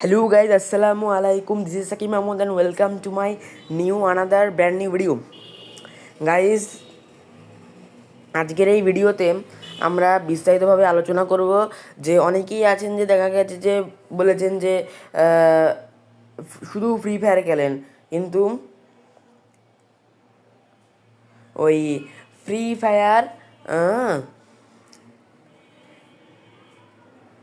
Hello guys, Assalamu alaikum. This is Sakim Mahmood and welcome to my another brand new video. Guys, আজকের এই ভিডিওতে আমরা বিস্তারিতভাবে আলোচনা করব যে অনেকেই আছেন যে দেখা গেছে যে বলেছেন যে শুধু ফ্রি ফায়ার খেলেন, কিন্তু ওই ফ্রি ফায়ার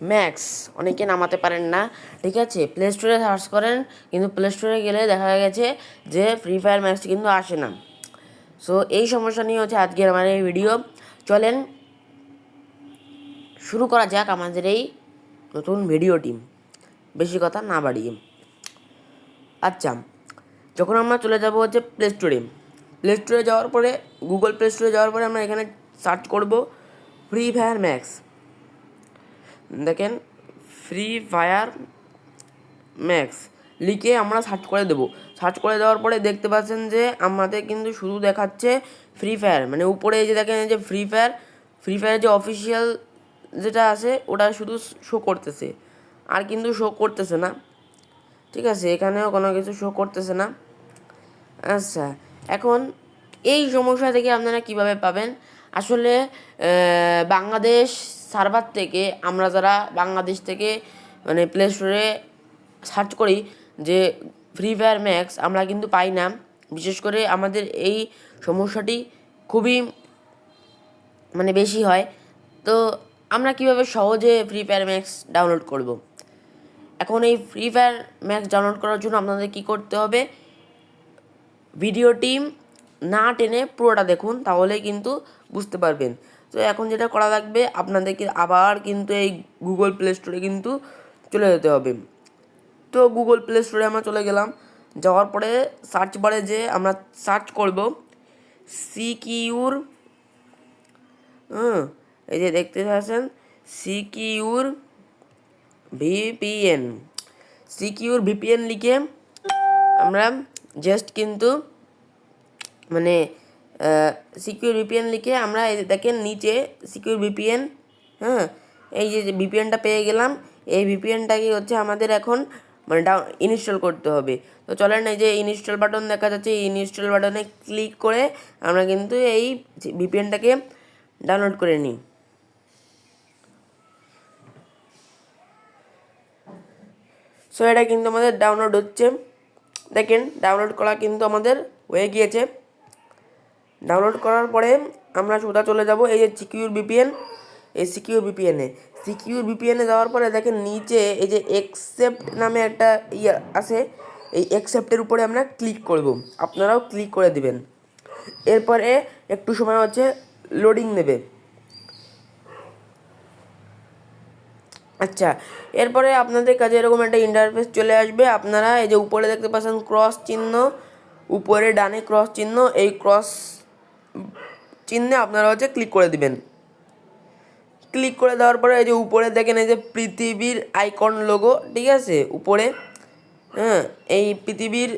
ম্যাক্স অনেকে নামাতে পারেন না, ঠিক আছে। প্লে স্টোরে সার্চ করেন, কিন্তু প্লে স্টোরে গেলে দেখা গেছে যে ফ্রি ফায়ার ম্যাক্স কিন্তু আসে না। সো এই সমস্যা নিয়ে হচ্ছে আজকের আমার এই ভিডিও। চলেন শুরু করা যাক আমাদের এই নতুন ভিডিওটি, বেশি কথা না বাড়িয়ে। আচ্ছা, যখন আমরা চলে যাব হচ্ছে প্লে স্টোরে যাওয়ার পরে গুগল প্লে স্টোরে যাওয়ার পরে আমরা এখানে সার্চ করব ফ্রি ফায়ার ম্যাক্স। দেখেন, ফ্রি ফায়ার ম্যাক্স লিখে আমরা সার্চ করে দেবো। সার্চ করে দেওয়ার পরে দেখতে পাচ্ছেন যে আমাদের কিন্তু শুধু দেখাচ্ছে ফ্রি ফায়ার, মানে উপরে এই যে দেখেন যে ফ্রি ফায়ার যে অফিসিয়াল যেটা আছে ওটা শুধু শো করতেছে, আর কিন্তু শো করতেছে না, ঠিক আছে। এখানেও কোনো কিছু শো করতেছে না। আচ্ছা, এখন এই সমস্যা থেকে আপনারা কিভাবে পাবেন? আসলে বাংলাদেশ সার্ভার থেকে আমরা যারা বাংলাদেশ থেকে মানে প্লে স্টোরে সার্চ করি যে ফ্রি ফায়ার ম্যাক্স, আমরা কিন্তু পাই না। বিশেষ করে আমাদের এই সমস্যাটি খুবই মানে বেশি হয়। তো আমরা কিভাবে সহজে ফ্রি ফায়ার ম্যাক্স ডাউনলোড করব? এখন এই ফ্রি ফায়ার ম্যাক্স ডাউনলোড করার জন্য আপনাদের কী করতে হবে? ভিডিওটি না টেনে পুরোটা দেখুন, তাহলে কিন্তু বুঝতে পারবেন। তো এখন যেটা করা লাগবে, আপনাদেরকে আবার কিন্তু এই গুগল প্লে স্টোরে কিন্তু চলে যেতে হবে। তো গুগল প্লে স্টোরে আমরা চলে গেলাম। যাওয়ার পরে সার্চ বারে যে আমরা সার্চ করব সিকিউর, এই যে দেখতে পাচ্ছেন সিকিউর ভিপিএন লিখে আমরা জাস্ট কিন্তু মানে সিকিউর ভিপিএন লিখে আমরা এই দেখেন নিচে সিকিউর ভিপিএন, এই যে ভিপিএনটা পেয়ে গেলাম। এই ভিপিএনটাকে হচ্ছে আমাদের এখন মানে ইনস্টল করতে হবে। তো চলেন, এই যে ইনস্টল বাটন দেখা যাচ্ছে, এই ইনস্টল বাটনে ক্লিক করে আমরা কিন্তু এই ভিপিএনটাকে ডাউনলোড করে নিই। সো এটা কিন্তু আমাদের ডাউনলোড হচ্ছে। দেখেন, ডাউনলোড করা কিন্তু আমাদের হয়ে গিয়েছে। ডাউনলোড করার পরে আমরা সোজা চলে যাব এই যে সিকিউর ভিপিএনে যাওয়ার পরে দেখেন নিচে এই যে অ্যাকসেপ্ট নামে একটা ইয়ে আছে, এই অ্যাকসেপ্টের উপরে আমরা ক্লিক করব। আপনারাও ক্লিক করে দিবেন। এরপরে একটু সময় হচ্ছে লোডিং নেবে। আচ্ছা, এরপরে আপনাদের কাছে এরকম একটা ইন্টারফেস চলে আসবে। আপনারা এই যে উপরে দেখতে পাচ্ছেন ক্রস চিহ্ন, উপরে ডানে ক্রস চিহ্ন, এই ক্রস চিহ্নে আপনারা হচ্ছে ক্লিক করে দিবেন। ক্লিক করে দেওয়ার পরে এই যে উপরে দেখেন এই যে পৃথিবীর আইকন লোগো, ঠিক আছে, উপরে এই পৃথিবীর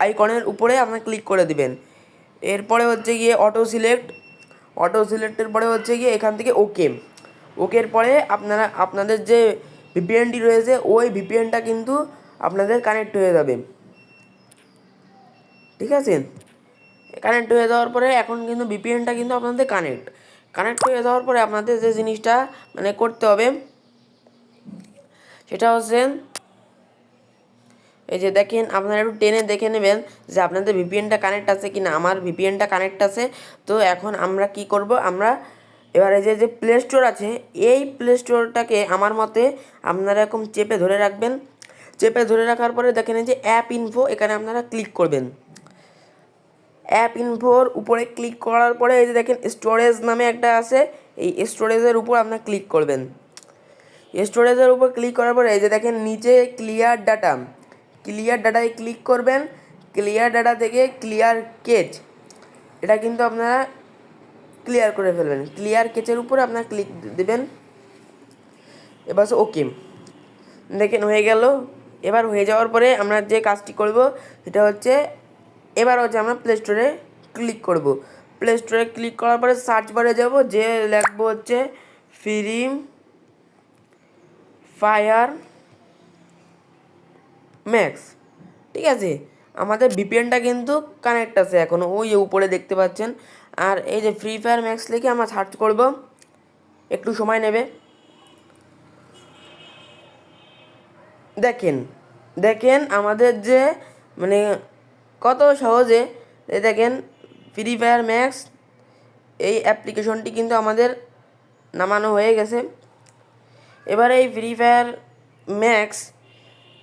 আইকনের উপরে আপনারা ক্লিক করে দিবেন। এরপরে হচ্ছে গিয়ে অটো সিলেক্টের পরে হচ্ছে গিয়ে এখান থেকে ওকের পরে আপনাদের যে ভিপিএনটি রয়েছে ওই ভিপিএনটা কিন্তু আপনাদের কানেক্ট হয়ে যাবে, ঠিক আছে। কানেক্ট হয়ে যাওয়ার পরে এখন কিন্তু ভিপিএনটা কিন্তু আপনাদের কানেক্ট হয়ে যাওয়ার পরে আপনাদের যে জিনিসটা মানে করতে হবে সেটা হচ্ছে এই যে দেখেন, আপনারা একটু টেনে দেখে নেবেন যে আপনাদের ভিপিএনটা কানেক্ট আছে কি না। আমার ভিপিএনটা কানেক্ট আছে। তো এখন আমরা কি করব, আমরা এবারে যে প্লে স্টোর আছে এই প্লে স্টোরটাকে আমার মতে আপনারা এরকম চেপে ধরে রাখবেন। চেপে ধরে রাখার পরে দেখেন এই যে অ্যাপ ইনফো, এখানে আপনারা ক্লিক করবেন। অ্যাপ ইনফোর উপরে ক্লিক করার পরে এই যে দেখেন স্টোরেজ নামে একটা আছে, এই স্টোরেজের উপর আপনারা ক্লিক করবেন। স্টোরেজের উপর ক্লিক করার পরে এই যে দেখেন নিচে ক্লিয়ার ডাটায় ক্লিক করবেন। ক্লিয়ার ডাটা থেকে ক্লিয়ার কেচ, এটা কিন্তু আপনারা ক্লিয়ার করে ফেলবেন। ক্লিয়ার কেচের উপর আপনারা ক্লিক দেবেন। এবার ওকে, দেখেন হয়ে গেল। এবার হয়ে যাওয়ার পরে আমরা যে কাজটি করব সেটা হচ্ছে এবার হচ্ছে আমরা প্লে স্টোরে ক্লিক করব। প্লে স্টোরে ক্লিক করার পরে সার্চ বারে যাব, যে লিখবো হচ্ছে ফ্রি ফায়ার ম্যাক্স। ঠিক আছে, আমাদের ভিপিএনটা কিন্তু কানেক্ট আছে এখনও, ওই যে উপরে দেখতে পাচ্ছেন। আর এই যে ফ্রি ফায়ার ম্যাক্স লিখে আমরা সার্চ করব, একটু সময় নেবে। দেখেন দেখেন আমাদের যে মানে কত সহজে, দেখেন ফ্রি ফায়ার ম্যাক্স এই অ্যাপ্লিকেশনটি কিন্তু আমাদের নামানো হয়ে গেছে। এবারে এই ফ্রি ফায়ার ম্যাক্স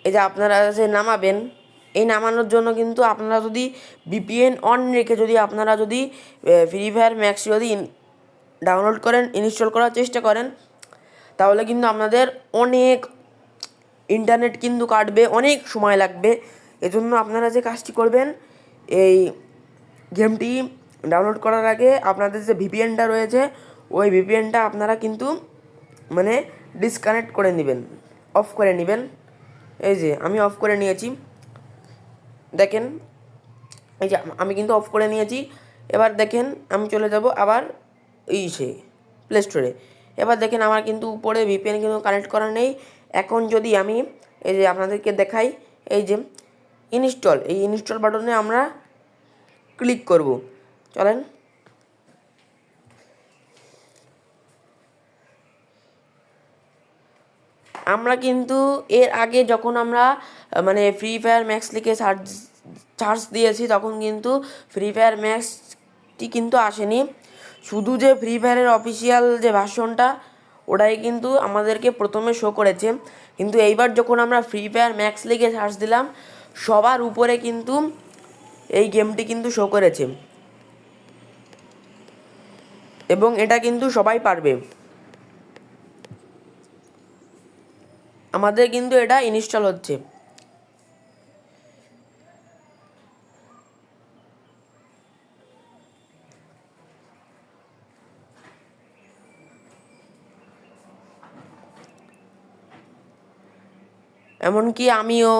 এই যে আপনারা যে নামাবেন, এই নামানোর জন্য কিন্তু আপনারা যদি ভিপিএন অন রেখে যদি আপনারা যদি ফ্রি ফায়ার ম্যাক্স যদি ডাউনলোড করেন, ইনস্টল করার চেষ্টা করেন, তাহলে কিন্তু আপনাদের অনেক ইন্টারনেট কিন্তু কাটবে, অনেক সময় লাগবে। এজন্য আপনারা যে কাজটি করবেন, এই গেমটি ডাউনলোড করার আগে আপনাদের যে ভিপিএনটা রয়েছে, ওই ভিপিএনটা আপনারা কিন্তু মানে ডিসকানেক্ট করে নেবেন, অফ করে নেবেন। এই যে আমি অফ করে নিয়েছি, দেখেন এই যে আমি কিন্তু অফ করে নিয়েছি। এবার দেখেন আমি চলে যাব আবার সে প্লে স্টোরে। এবার দেখেন আমার কিন্তু উপরে ভিপিএন কিন্তু কানেক্ট করা নেই। এখন যদি আমি এই যে আপনাদেরকে দেখাই, এই যে ইনস্টল, এই ইনস্টল বাটনে আমরা ক্লিক করব, চলেন। আমরা কিন্তু এর আগে যখন আমরা মানে ফ্রি ফায়ার ম্যাক্স লিখে সার্চ দিয়েছি, তখন কিন্তু ফ্রি ফায়ার ম্যাক্সটি কিন্তু আসেনি। শুধু যে ফ্রি ফায়ারের অফিসিয়াল যে ভার্সনটা, ওটাই কিন্তু আমাদেরকে প্রথমে শো করেছে। কিন্তু এইবার যখন আমরা ফ্রি ফায়ার ম্যাক্স লিখে সার্চ দিলাম, সবার উপরে কিন্তু এই গেমটি কিন্তু শো করেছে, এবং এটা কিন্তু সবাই পারবে। আমাদের কিন্তু এটা ইনস্টল হচ্ছে। এমনকি আমিও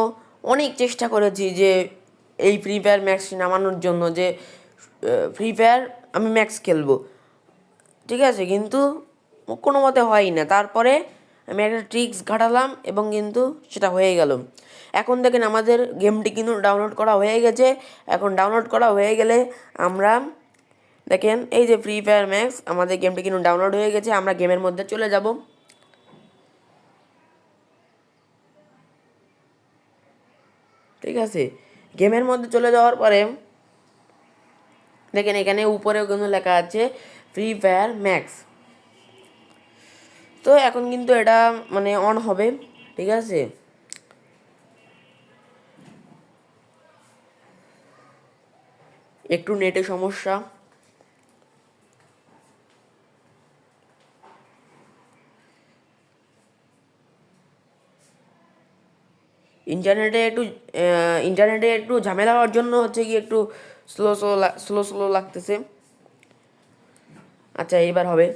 অনেক চেষ্টা করেছি যে এই ফ্রি ফায়ার ম্যাক্স নামানোর জন্য, যে ফ্রি ফায়ার আমি ম্যাক্স খেলবো, ঠিক আছে, কিন্তু কোনো মতে হয়ই না। তারপরে আমি একটা ট্রিক্স ঘাটালাম এবং কিন্তু সেটা হয়ে গেল। এখন দেখেন আমাদের গেমটি কিন্তু ডাউনলোড করা হয়ে গেছে। এখন ডাউনলোড করা হয়ে গেলে আমরা দেখেন এই যে ফ্রি ফায়ার ম্যাক্স, আমাদের গেমটি কিন্তু ডাউনলোড হয়ে গেছে। আমরা গেমের মধ্যে চলে যাব। ঠিক আছে, গেমের মধ্যে চলে যাওয়ার পরে দেখেন এখানে উপরেও কিন্তু লেখা আছে ফ্রি ফায়ার ম্যাক্স। তো এখন কিন্তু এটা মানে অন হবে, ঠিক আছে। একটু নেটে সমস্যা, ইন্টারনেটে একটু ঝামেলা হওয়ার জন্য হচ্ছে কি একটু স্লো স্লো লাগতেছে। আচ্ছা, এইবার হবে।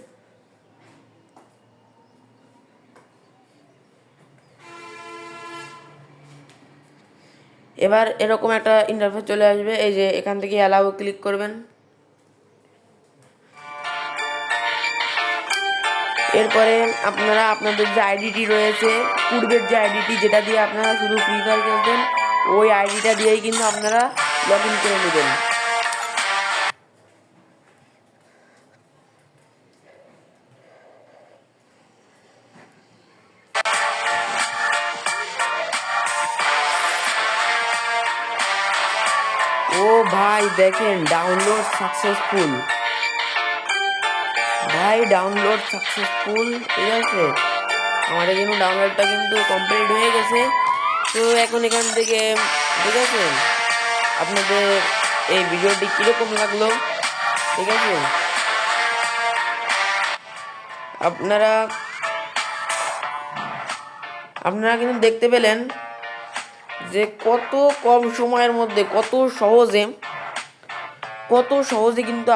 এবার এরকম একটা ইন্টারফেস চলে আসবে, এই যে এখান থেকে অ্যালাউ ক্লিক করবেন। এরপরে আপনারা আপনাদের যে আইডিটি রয়েছে, পূর্বের যে আইডিটি যেটা দিয়ে আপনারা শুধু ফ্রি ফায়ার খেলতেন, ওই আইডিটা দিয়েই কিন্তু আপনারা লগ ইন করে নেবেন। ও ভাই দেখেন ডাউনলোড সাকসেসফুল, ভাই ডাউনলোড সাকসেসফুল, ঠিক আছে। আমাদের কিন্তু ডাউনলোডটা কিন্তু কমপ্লিট হয়ে গেছে। তো এখন এখান থেকে, ঠিক আছে, আপনাদের এই ভিডিওটি কীরকম লাগলো, ঠিক আছে, আপনারা আপনারা কিন্তু দেখতে পেলেন যে কত কম সময়ের মধ্যে কত সহজে কিন্তু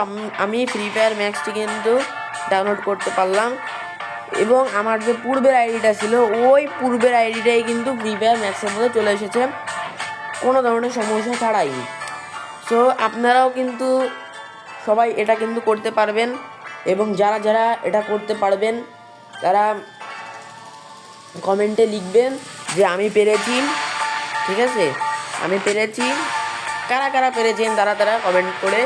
আমি ফ্রি ফায়ার ম্যাক্সটি কিন্তু ডাউনলোড করতে পারলাম। এবং আমার যে পূর্বের আইডিটা ছিল, ওই পূর্বের আইডিটাই কিন্তু ফ্রি ফায়ার ম্যাক্সের মধ্যে চলে এসেছে কোনো ধরনের সমস্যা ছাড়াই। সো আপনারাও কিন্তু সবাই এটা কিন্তু করতে পারবেন, এবং যারা যারা এটা করতে পারবেন তারা কমেন্টে লিখবেন যে আমি পেরেছি। ঠিক আছে, আমি পেরেছি। কারা কারা পেরেছেন তারা কমেন্ট করে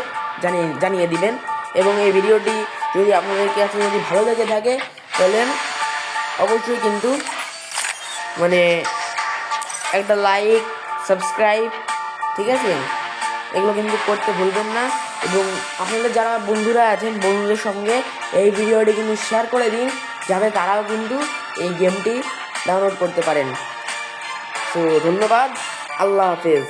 জানিয়ে দিবেন। এবং এই ভিডিওটি যদি আপনাদের কাছে যদি ভালো লেগে থাকে তাহলে অবশ্যই কিন্তু মানে একটা লাইক, সাবস্ক্রাইব, ঠিক আছে, এগুলো কিন্তু করতে ভুলবেন না। এবং আপনাদের যারা বন্ধুরা আছেন বন্ধুদের সঙ্গে এই ভিডিওটি কিন্তু শেয়ার করে দিন, যাতে তারাও কিন্তু এই গেমটি ডাউনলোড করতে পারেন। তো ধন্যবাদ, আল্লাহ হাফেজ।